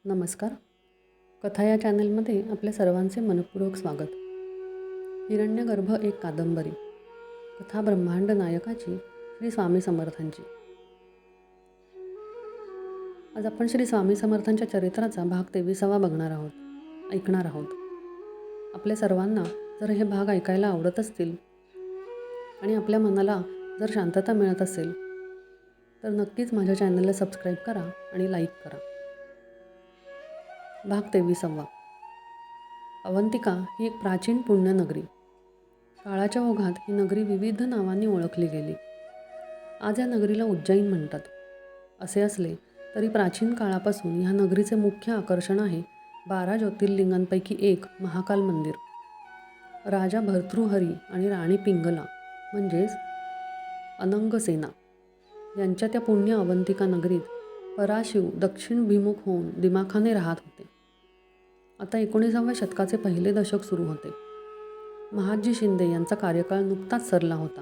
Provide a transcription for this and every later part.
नमस्कार. कथा या चॅनलमध्ये आपल्या सर्वांचे मनपूर्वक स्वागत. हिरण्यगर्भ एक कादंबरी. कथा ब्रह्मांड नायकाची श्री स्वामी समर्थांची. आज आपण श्री स्वामी समर्थांच्या चरित्राचा भाग 23वा ऐकणार आहोत. आपल्या सर्वांना जर हे भाग ऐकायला आवडत असतील आणि आपल्या मनाला जर शांतता मिळत असेल तर नक्कीच माझ्या चॅनलला सबस्क्राईब करा आणि लाईक करा. भाग 23. अवंतिका ही एक प्राचीन पुण्यनगरी. काळाच्या ओघात ही नगरी विविध नावांनी ओळखली गेली. आज या नगरीला उज्जैन म्हणतात. असे असले तरी प्राचीन काळापासून ह्या नगरीचे मुख्य आकर्षण आहे 12 ज्योतिर्लिंगांपैकी एक महाकाल मंदिर. राजा भर्तृहरी आणि राणी पिंगला म्हणजेच अनंगसेना यांच्या त्या पुण्य अवंतिका नगरीत पराशिव दक्षिणभिमुख होऊन दिमाखाने राहत होते. आता 19व्या शतकाचे पहिले दशक सुरू होते. महादजी शिंदे यांचा कार्यकाळ नुकताच सरला होता.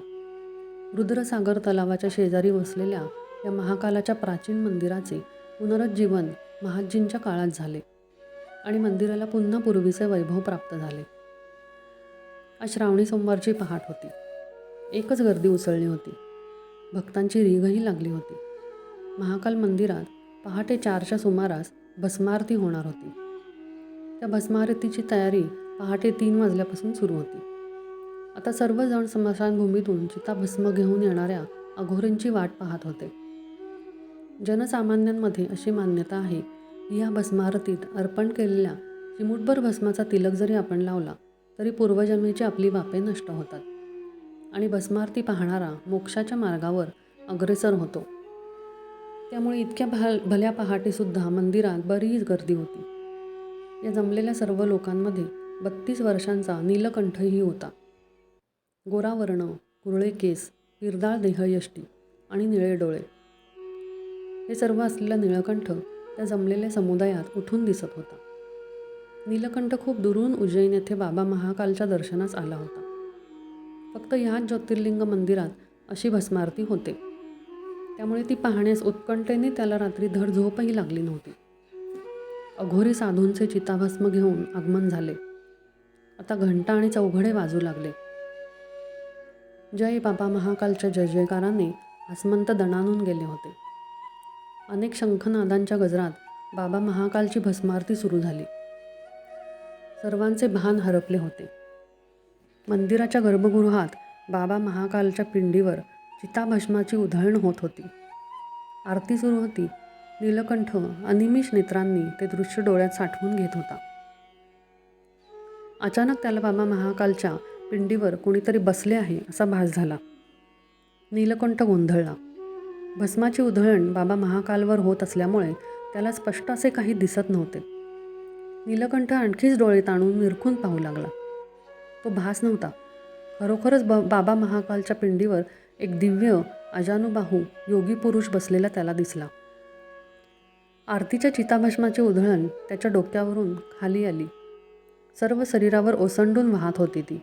रुद्रसागर तलावाच्या शेजारी वसलेल्या या महाकालाच्या प्राचीन मंदिराचे पुनरुज्जीवन महादजींच्या काळात झाले आणि मंदिराला पुन्हा पूर्वीचे वैभव प्राप्त झाले. आज श्रावणी सोमवारची पहाट होती. एकच गर्दी उसळली होती. भक्तांची रीघही लागली होती. महाकाल मंदिरात पहाटे 4च्या सुमारास भस्मारती होणार होती. त्या भस्मारतीची तयारी पहाटे 3 वाजल्यापासून सुरू होती. आता सर्वजण स्मशानभूमीतून चिताभस्म घेऊन येणाऱ्या अघोरींची वाट पाहत होते. जनसामान्यांमध्ये अशी मान्यता आहे की या भस्मारतीत अर्पण केलेल्या चिमूटभर भस्माचा तिलक जरी आपण लावला तरी पूर्वजन्मीची आपली पापे नष्ट होतात आणि भस्मारती पाहणारा मोक्षाच्या मार्गावर अग्रेसर होतो. त्यामुळे इतक्या भल्या पहाटेसुद्धा मंदिरात बरीच गर्दी होती. या जमलेल्या सर्व लोकांमध्ये 32 वर्षांचा नीलकंठही होता. गोरावर्ण, कुरळे केस, पिरदाळ देहयष्टी आणि निळे डोळे हे सर्व असलेला नीलकंठ त्या जमलेल्या समुदायात उठून दिसत होता. नीलकंठ खूप दुरून उज्जैन येथे बाबा महाकालच्या दर्शनास आला होता. फक्त ह्याच ज्योतिर्लिंग मंदिरात अशी भस्मारती होते. त्यामुळे ती पाहण्यास उत्कंठेने त्याला रात्री धड झोपही लागली नव्हती. अघोरी साधूंचे चिताभस्म घेऊन आगमन झाले. आता घंटा आणि चौघडे वाजू लागले. जय बाबा महाकालच्या जय जयकाराने आसमंत दणाणून गेले होते. अनेक शंखनादांच्या गजरात बाबा महाकालची भस्मारती सुरू झाली. सर्वांचे भान हरपले होते. मंदिराच्या गर्भगृहात बाबा महाकालच्या पिंडीवर चिताभस्माची उधळण होत होती. आरती सुरू होती. नीलकंठ अनिमिष नेत्रांनी ते दृश्य डोळ्यात साठवून घेत होता. अचानक त्याला बाबा महाकालच्या पिंडीवर कोणीतरी बसले आहे असा भास झाला. नीलकंठ गोंधळला. भस्माची उधळण बाबा महाकालवर होत असल्यामुळे त्याला स्पष्ट असे काही दिसत नव्हते. नीलकंठ आणखीच डोळे ताणून निरखून पाहू लागला. तो भास नव्हता. खरोखरच बाबा महाकालच्या पिंडीवर एक दिव्य अजानुबाहू योगी पुरुष बसलेला त्याला दिसला. आरतीच्या चिताभस्माची उधळण त्याच्या डोक्यावरून खाली आली. सर्व शरीरावर ओसंडून वाहत होती ती.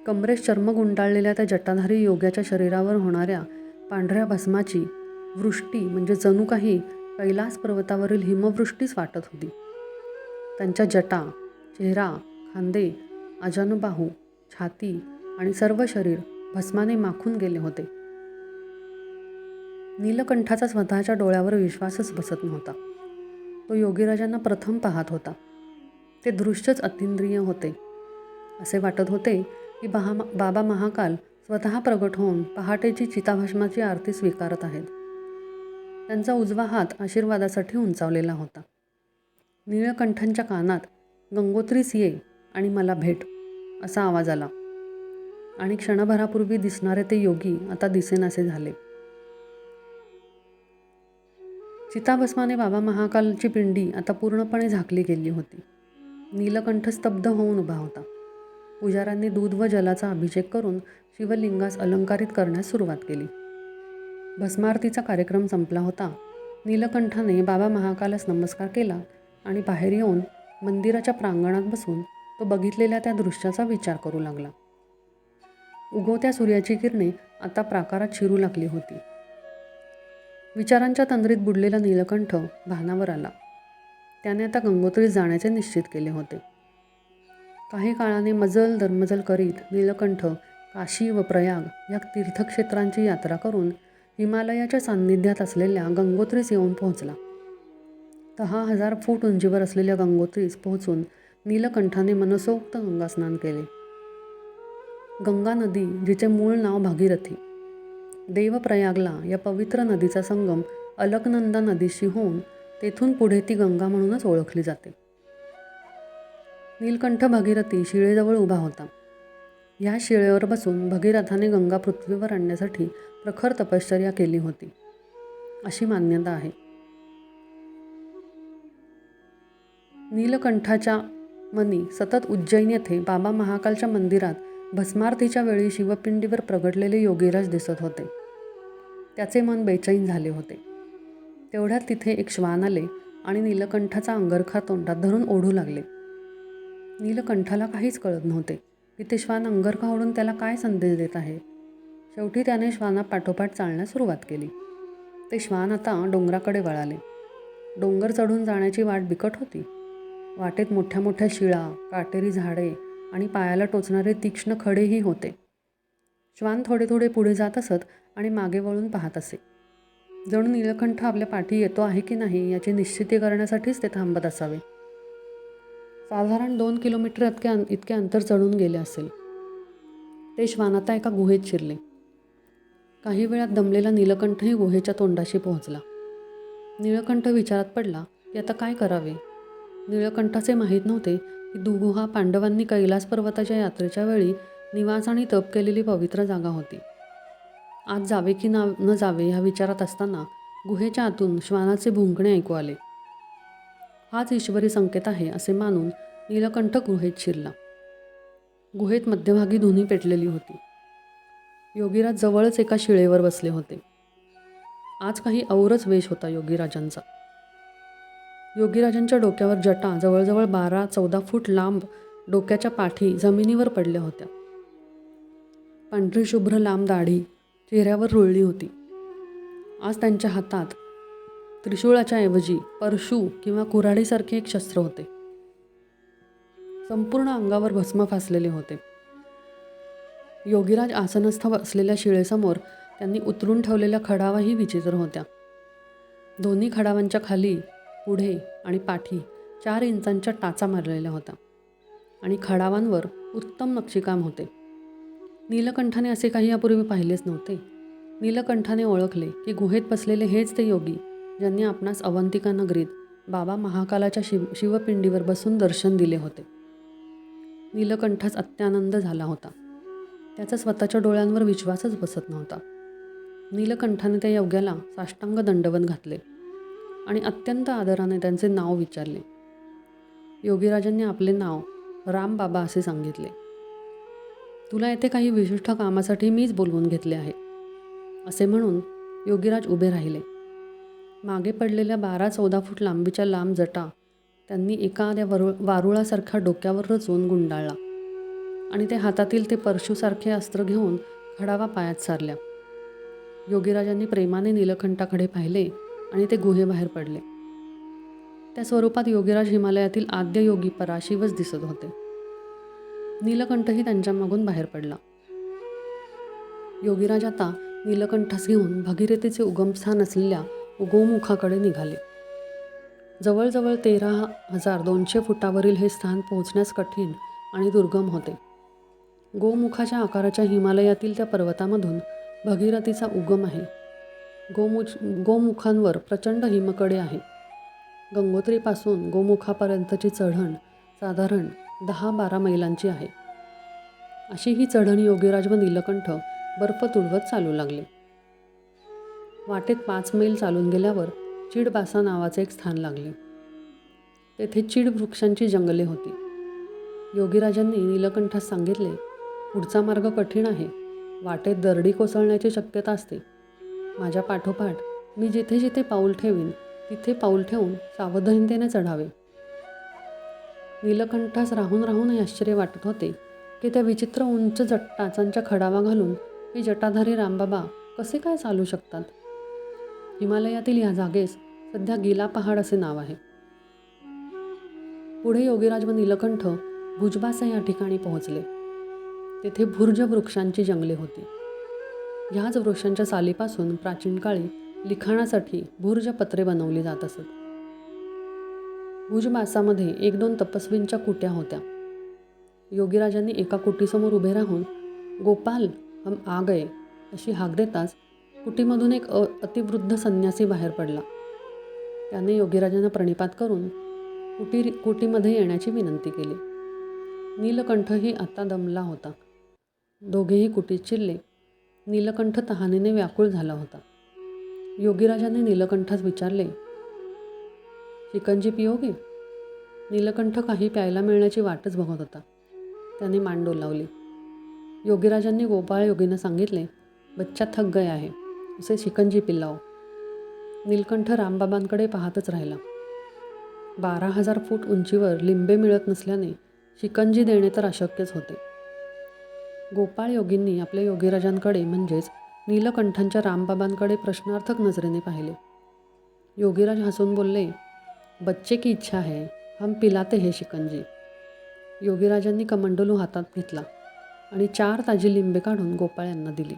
कमरेस चर्म गुंडाळलेल्या त्या जटाधारी योग्याच्या शरीरावर होणाऱ्या पांढऱ्या भस्माची वृष्टी म्हणजे जणू काही कैलास पर्वतावरील हिमवृष्टीच वाटत होती. त्यांच्या जटा, चेहरा, खांदे, अजानुबाहू, छाती आणि सर्व शरीर भस्माने माखून गेले होते. नीलकंठाचा स्वतःच्या डोळ्यावर विश्वासच बसत नव्हता. तो योगीराजांना प्रथम पाहत होता. ते दृश्यच अतींद्रिय होते. असे वाटत होते की बाबा महाकाल स्वतः प्रगट होऊन पहाटेची चिताभस्माची आरती स्वीकारत आहेत. त्यांचा उजवा हात आशीर्वादासाठी उंचावलेला होता. नीलकंठांच्या कानात गंगोत्रीस ये आणि मला भेट असा आवाज आला आणि क्षणभरापूर्वी दिसणारे ते योगी आता दिसेनासे झाले. चिताभस्माने बाबा महाकालची पिंडी आता पूर्णपणे झाकली गेली होती. नीलकंठ स्तब्ध होऊन उभा होता. पुजाऱ्यांनी दूध व जलाचा अभिषेक करून शिवलिंगास अलंकारित करण्यास सुरुवात केली. भस्मारतीचा कार्यक्रम संपला होता. नीलकंठाने बाबा महाकालास नमस्कार केला आणि बाहेर येऊन मंदिराच्या प्रांगणात बसून तो बघितलेल्या त्या दृश्याचा विचार करू लागला. उगवत्या सूर्याची किरणे आता प्राकारात शिरू लागली होती. विचारांच्या तंद्रीत बुडलेला नीलकंठ भानावर आला. त्याने आता गंगोत्रीस जाण्याचे निश्चित केले होते. काही काळाने मजल दरमजल करीत नीलकंठ काशी व प्रयाग या तीर्थक्षेत्रांची यात्रा करून हिमालयाच्या सान्निध्यात असलेल्या गंगोत्रीस येऊन पोहोचला. 10,000 फूट उंचीवर असलेल्या गंगोत्रीस पोहोचून नीलकंठाने मनसोक्त गंगास्नान केले. गंगा नदी, जिचे मूळ नाव भागीरथी, देवप्रयागला या पवित्र नदीचा संगम अलकनंदा नदीशी होऊन तेथून पुढे ती गंगा म्हणूनच ओळखली जाते. नीलकंठ भागीरथी शिळेजवळ उभा होता. ह्या शिळेवर बसून भगीरथाने गंगा पृथ्वीवर आणण्यासाठी प्रखर तपश्चर्या केली होती, अशी मान्यता आहे. नीलकंठाच्या मनी सतत उज्जैन येथे बाबा महाकालच्या मंदिरात भस्मारतीच्या वेळी शिवपिंडीवर प्रगटलेले योगीराज दिसत होते. त्याचे मन बेचैन झाले होते. तेवढ्यात तिथे एक श्वान आले आणि नीलकंठाचा अंगरखा तोंडात धरून ओढू लागले. नीलकंठाला काहीच कळत नव्हते की ते श्वान अंगरखा ओढून त्याला काय संदेश देत आहे. शेवटी त्याने श्वानापाठोपाठ चालण्यास सुरुवात केली. ते श्वान आता डोंगराकडे वळाले. डोंगर चढून जाण्याची वाट बिकट होती. वाटेत मोठ्या मोठ्या शिळा, काटेरी झाडे आणि पायाला टोचणारे तीक्ष्ण खडेही होते. श्वान थोडे थोडे पुढे जात असत आणि मागे वळून पाहत असे. जणू नीलकंठ आपल्या पाठी येतो आहे की नाही याची निश्चिती करण्यासाठीच ते थांबत असावे. साधारण 2 किलोमीटर इतके अंतर चढून गेले असेल. ते श्वान आता एका गुहेत शिरले. काही वेळात दमलेला नीलकंठही गुहेच्या तोंडाशी पोहोचला. नीलकंठ विचारात पडला की आता काय करावे. नीलकंठाचे माहीत नव्हते की दुगुहा पांडवांनी कैलास पर्वताच्या यात्रेच्या वेळी निवास आणि तप केलेली पवित्र जागा होती. आज जावे की न जावे ह्या विचारात असताना गुहेच्या आतून श्वानाचे भुंकणे ऐकू आले. हाच ईश्वरी संकेत आहे असे मानून नीलकंठ गुहेत शिरला. गुहेत मध्यभागी धुनी पेटलेली होती. योगीराज जवळच एका शिळेवर बसले होते. आज काही औरच वेश होता योगीराजांचा. योगीराजांच्या डोक्यावर जटा जवळजवळ 12-14 फूट लांब डोक्याच्या पाठी जमिनीवर पडल्या होत्या. पांढरी शुभ्र लांब दाढी चेहऱ्यावर रुळली होती. आज त्यांच्या हातात त्रिशूळाच्या ऐवजी परशू किंवा कुऱ्हाडीसारखे एक शस्त्र होते. संपूर्ण अंगावर भस्म फासलेले होते. योगीराज आसनस्थ असलेल्या शिळेसमोर त्यांनी उतरून ठेवलेल्या खडावाही विचित्र होत्या. दोन्ही खडावांच्या खाली, पुढे आणि पाठी 4 इंचांच्या टाचा मारलेल्या होत्या आणि खडावांवर उत्तम नक्षीकाम होते. नीलकंठाने असे काही यापूर्वी पाहिलेच नव्हते. नीलकंठाने ओळखले की गुहेत बसलेले हेच ते योगी ज्यांनी आपणास अवंतिका नगरीत बाबा महाकालाच्या शिवपिंडीवर बसून दर्शन दिले होते. नीलकंठास अत्यानंद झाला होता. त्याचा स्वतःच्या डोळ्यांवर विश्वासच बसत नव्हता. नीलकंठाने त्या योग्याला साष्टांग दंडवत घातले आणि अत्यंत आदराने त्यांचे नाव विचारले. योगीराजांनी आपले नाव रामबाबा असे सांगितले. तुला येथे काही विशिष्ट कामासाठी मीच बोलवून घेतले आहे, असे म्हणून योगीराज उभे राहिले. मागे पडलेल्या 12-14 फूट लांबीच्या लांब जटा त्यांनी एखाद्या वारुळासारख्या डोक्यावर रचून गुंडाळला आणि ते हातातील ते परशूसारखे अस्त्र घेऊन खडावा पायात सारल्या. योगीराजांनी प्रेमाने नीलकंठाकडे पाहिले आणि ते गुहेबाहेर पडले. त्या स्वरूपात योगीराज हिमालयातील आद्य योगी पराशिवच दिसत होते. नीलकंठही त्यांच्या मागून बाहेर पडला. योगीराज आता नीलकंठास घेऊन भागीरथीचे उगमस्थान असलेल्या गोमुखाकडे निघाले. जवळजवळ 13,200 फुटावरील हे स्थान पोहोचण्यास कठीण आणि दुर्गम होते. गोमुखाच्या आकाराच्या हिमालयातील त्या पर्वतामधून भागीरथीचा उगम आहे. गोमुखांवर प्रचंड हिमकडे आहे. गंगोत्रीपासून गोमुखापर्यंतची चढण साधारण 10-12 मैलांची आहे. अशी ही चढण योगीराज व नीलकंठ बर्फ तुडवत चालू लागले. वाटेत 5 मैल चालून गेल्यावर चिडबासा नावाचे एक स्थान लागले. तेथे चीड वृक्षांची जंगले होती. योगीराजांनी नीलकंठास सांगितले, पुढचा मार्ग कठीण आहे. वाटेत दरडी कोसळण्याची शक्यता असते. माझ्या पाठोपाठ मी जिथे जिथे पाऊल ठेवीन तिथे पाऊल ठेवून सावधानतेने चढावे. नीलकंठास राहून राहून हे आश्चर्य वाटत होते की त्या विचित्र उंच टाचांच्या खडावा घालून हे जटाधारी रामबाबा कसे काय चालू शकतात. हिमालयातील या जागेस सध्या गिला पहाड असे नाव आहे. पुढे योगीराज व नीलकंठ भुजबासा या ठिकाणी पोहोचले. तेथे भुर्ज वृक्षांची जंगले होती. ह्याच वृक्षांच्या सालीपासून प्राचीन काळी लिखाणासाठी भुर्ज पत्रे बनवली जात असत. भुजबासामध्ये 1-2 तपस्वींच्या कुट्या होत्या. योगीराजांनी एका कुटीसमोर उभे राहून गोपाल हम आ गए अशी हाक देताच कुटीमधून एक अतिवृद्ध संन्यासी बाहेर पडला. त्याने योगीराजांना प्रणिपात करून कुटीमध्ये येण्याची विनंती केली. नीलकंठही आता दमला होता. दोघेही कुटीत शिरले. नीलकंठ तहानेने व्याकुळ झाला होता. योगीराजाने नीलकंठास विचारले, शिकंजी पिओगे? नीलकंठ काही प्यायला मिळण्याची वाटच बघत होता. त्याने मान डोलावली. योगीराजांनी गोपाळ योगींना सांगितले, बच्चा थक गया है, उसे शिकंजी पिलाओ. नीलकंठ रामबाबांकडे पाहतच राहिला. 12,000 फूट उंचीवर लिंबे मिळत नसल्याने शिकंजी देणे तर अशक्यच होते. गोपाळ योगींनी आपल्या योगीराजांकडे म्हणजेच नीलकंठांच्या रामबाबांकडे प्रश्नार्थक नजरेने पाहिले. योगीराज हसून बोलले, बच्चे की इच्छा है, हम पिलाते है शिकंजी. योगीराजांनी कमंडलू हातात घेतला आणि 4 ताजी लिंबे काढून गोपाळ यांना दिली.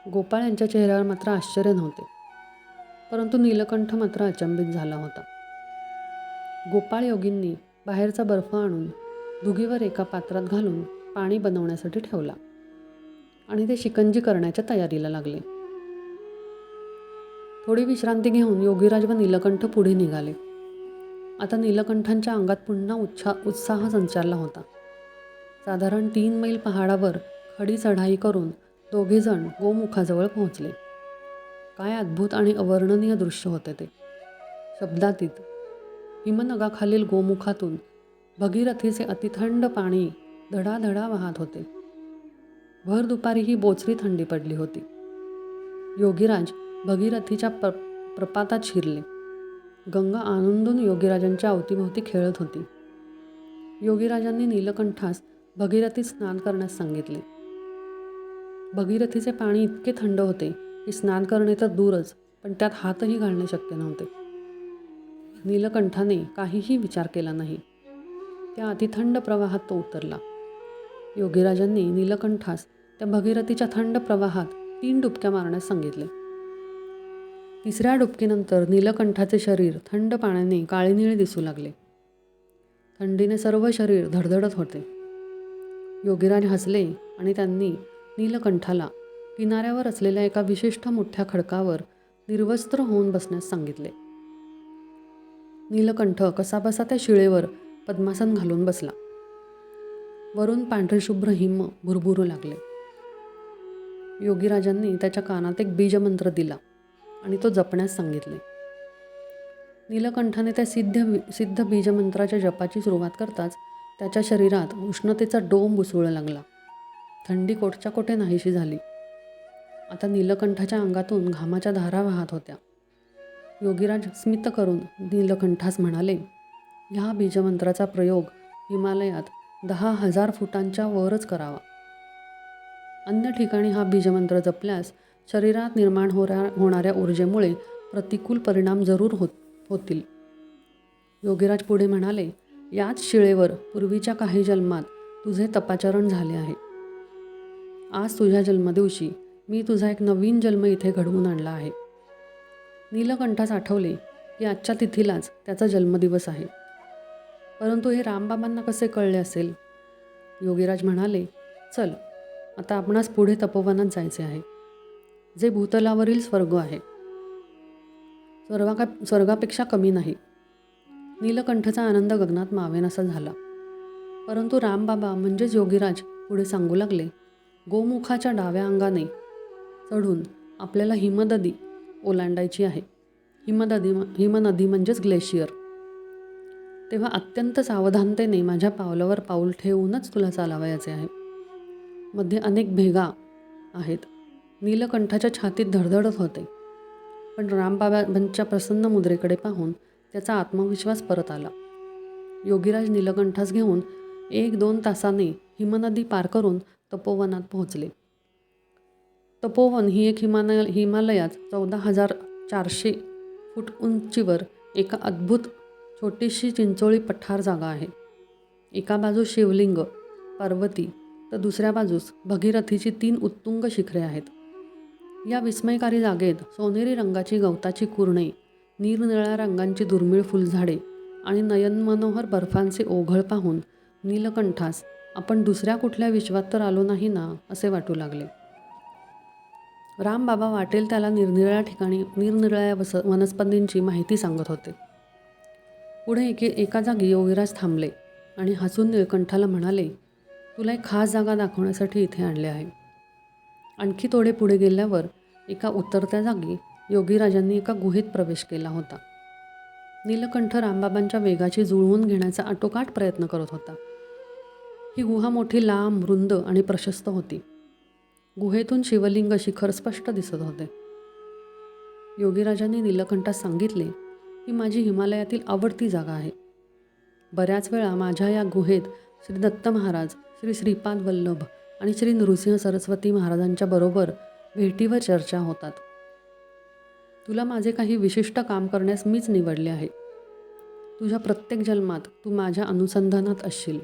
गोपाळ यांच्या चेहऱ्यावर मात्र आश्चर्य नव्हते, परंतु नीलकंठ मात्र अचंबित झाला होता. गोपाळ योगींनी बाहेरचा बर्फ आणून दुघीवर एका पात्रात घालून पाणी बनवण्यासाठी ठेवला आणि ते शिकंजी करण्याच्या तयारीला लागले. थोडी विश्रांती घेऊन योगीराज व नीलकंठ पुढे निघाले. आता नीलकंठांच्या अंगात पुन्हा उत्साह संचारला होता. साधारण 3 मैल पहाडावर खडी चढाई करून दोघेजण गोमुखाजवळ पोहोचले. काय अद्भुत आणि अवर्णनीय दृश्य होते ते, शब्दातीत. हिमनगाखालील गोमुखातून भगीरथीचे अतिथंड पाणी धडाधडा वाहत होते. भर दुपारी ही बोचरी थंडी पडली होती. योगीराज भगीरथीच्या प्रपातात शिरले. गंगा आनंदून योगीराजांच्या अवतीभोवती खेळत होती. योगीराजांनी नीलकंठास भगीरथीत स्नान करण्यास सांगितले. भगीरथीचे पाणी इतके थंड होते की स्नान करणे तर दूरच, पण त्यात हातही घालणे शक्य नव्हते. नीलकंठाने काहीही विचार केला नाही. त्या अतिथंड प्रवाहात तो उतरला. योगीराजांनी नीलकंठास त्या भगीरथीच्या थंड प्रवाहात 3 डुबक्या मारण्यास सांगितले. 3ऱ्या डुबकीनंतर नीलकंठाचे शरीर थंड पाण्याने काळीनिळे दिसू लागले. थंडीने सर्व शरीर धडधडत होते. योगीराज हसले आणि त्यांनी नीलकंठाला किनाऱ्यावर असलेल्या एका विशिष्ट मोठ्या खडकावर निर्वस्त्र होऊन बसण्यास सांगितले. नीलकंठ कसाबसा त्या शिळेवर पद्मासन घालून बसला. वरून पांढरेशुभ्र हिम भुरभुरू लागले. योगीराजांनी त्याच्या कानात एक बीजमंत्र दिला आणि तो जपण्यास सांगितले. नीलकंठाने त्या सिद्ध बीजमंत्राच्या जपाची सुरुवात करताच त्याच्या शरीरात उष्णतेचा डोंब उसळू लागला. थंडी कोटच्या कोटे नाहीशी झाली. आता नीलकंठाच्या अंगातून घामाच्या धारा वाहत होत्या. योगीराज स्मित करून नीलकंठास म्हणाले, ह्या बीजमंत्राचा प्रयोग हिमालयात 10,000 फुटांच्या वरच करावा. अन्य ठिकाणी हा बीजमंत्र जपल्यास शरीरात निर्माण होणाऱ्या ऊर्जेमुळे प्रतिकूल परिणाम जरूर होतील. योगीराज पुढे म्हणाले, याच शिळेवर पूर्वीच्या काही जन्मात तुझे तपाचरण झाले आहे. आज तुझ्या जन्मदिवशी मी तुझा एक नवीन जन्म इथे घडवून आणला आहे. नीलकंठास आठवले की आजच्या तिथीलाच त्याचा जन्मदिवस आहे. परंतु हे रामबाबांना कसे कळले असेल? योगीराज म्हणाले, चल आता आपणास पुढे तपोवनात जायचे आहे, जे भूतलावरील स्वर्ग आहे. स्वर्गापेक्षा कमी नाही. नीलकंठचा आनंद गगनात मावेनासा झाला. परंतु रामबाबा म्हणजेच योगीराज पुढे सांगू लागले, गोमुखाच्या डाव्या अंगाने चढून आपल्याला हिमनदी ओलांडायची आहे. हिमनदी म्हणजेच ग्लेशियर. तेव्हा अत्यंत सावधानतेने माझ्या पावलावर पाऊल ठेवूनच तुला चालावयाचे आहे. मध्ये अनेक भेगा आहेत. नीलकंठाच्या छातीत धडधडत होते, पण रामबाबांच्या प्रसन्न मुद्रेकडे पाहून त्याचा आत्मविश्वास परत आला. योगीराज नीलकंठास घेऊन 1-2 तासाने हिमनदी पार करून तपोवनात पोहोचले. तपोवन ही एक हिमालयात 14,400 फूट उंचीवर एका अद्भुत छोटीशी चिंचोळी पठार जागा आहे. एका बाजूस शिवलिंग, पार्वती तर दुसऱ्या बाजूस भगीरथीची 3 उत्तुंग शिखरे आहेत. या विस्मयकारी जागेत सोनेरी रंगाची गवताची कुरणे, निरनिळ्या रंगांची दुर्मिळ फुलझाडे आणि नयनमनोहर बर्फांचे ओघळ पाहून नीलकंठास आपण दुसऱ्या कुठल्या विश्वात तर आलो नाही ना असे वाटू लागले. रामबाबा वाटेल त्याला निरनिराळ्या ठिकाणी निरनिराळ्या वनस्पतींची माहिती सांगत होते. पुढे एका जागी योगीराज थांबले आणि हसून नीलकंठाला म्हणाले, तुला एक खास जागा दाखवण्यासाठी इथे आणले आहे. आणखी थोडे पुढे गेल्यावर एका उतरत्या जागी योगीराजांनी एका गुहेत प्रवेश केला होता. नीलकंठ रामबाबांच्या वेगाची जुळवून घेण्याचा आटोकाट प्रयत्न करत होता. ही गुहा मोठी, लांब, रुंद आणि प्रशस्त होती. गुहेतून शिवलिंग शिखर स्पष्ट दिसत होते. योगीराजांनी नीलकंठास सांगितले, ही माझी हिमालयातील आवडती जागा आहे. बऱ्याच वेळा माझ्या या गुहेत श्री दत्त महाराज, श्री श्रीपाद वल्लभ आणि श्री नृसिंह सरस्वती महाराजांच्या बरोबर भेटीवर चर्चा होतात. तुला माझे काही विशिष्ट काम करण्यास मीच निवडले आहे. तुझ्या प्रत्येक जन्मात तू माझ्या अनुसंधानात असशील.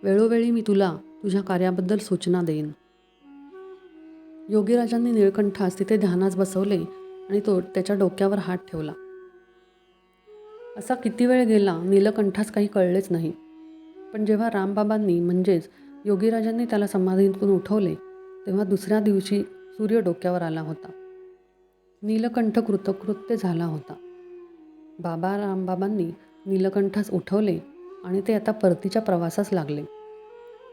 वेळोवेळी मी तुला तुझ्या कार्याबद्दल सूचना देईन. योगीराजांनी नीलकंठास तिथे ध्यानास बसवले आणि तो त्याच्या डोक्यावर हात ठेवला. असा किती वेळ गेला नीलकंठास काही कळलेच नाही. पण जेव्हा रामबाबांनी म्हणजेच योगीराजांनी त्याला समाधीतून उठवले तेव्हा दुसऱ्या दिवशी सूर्य डोक्यावर आला होता. नीलकंठ कृतकृत्य झाला होता. रामबाबांनी नीलकंठास उठवले आणि ते आता परतीच्या प्रवासास लागले.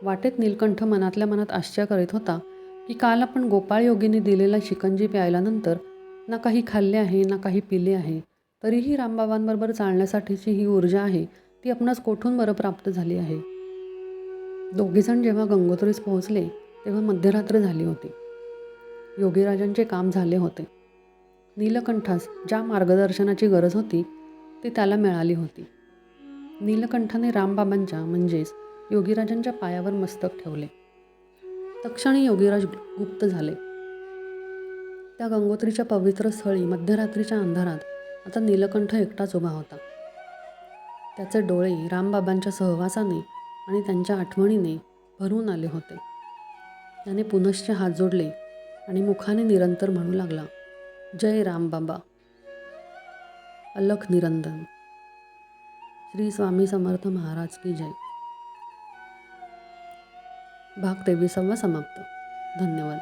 वाटेत नीलकंठ मनातल्या मनात आश्चर्य करीत होता की काल आपण गोपाळ योगींनी दिलेला शिकंजी प्यायल्यानंतर ना काही खाल्ले आहे ना काही पिले आहे, तरीही रामबाबांबरोबर चालण्यासाठीची ही ऊर्जा आहे ती आपणास कोठून बरं प्राप्त झाली आहे. दोघेजण जेव्हा गंगोत्रीस पोहोचले तेव्हा मध्यरात्र झाली होती. योगीराजांचे काम झाले होते. नीलकंठास ज्या मार्गदर्शनाची गरज होती ती त्याला मिळाली होती. नीलकंठाने रामबाबांच्या म्हणजेच योगीराजांच्या पायावर मस्तक ठेवले. तत्क्षणी योगीराज गुप्त झाले. त्या गंगोत्रीच्या पवित्र स्थळी मध्यरात्रीच्या अंधारात आता नीलकंठ एकटाच उभा होता. त्याचे डोळे रामबाबांच्या सहवासाने आणि त्यांच्या आठवणीने भरून आले होते. त्याने पुनश्च हात जोडले आणि मुखाने निरंतर म्हणू लागला, जय रामबाबा, अलख निरंजन, श्री स्वामी समर्थ महाराज की जय. भाग 23 समाप्त. धन्यवाद.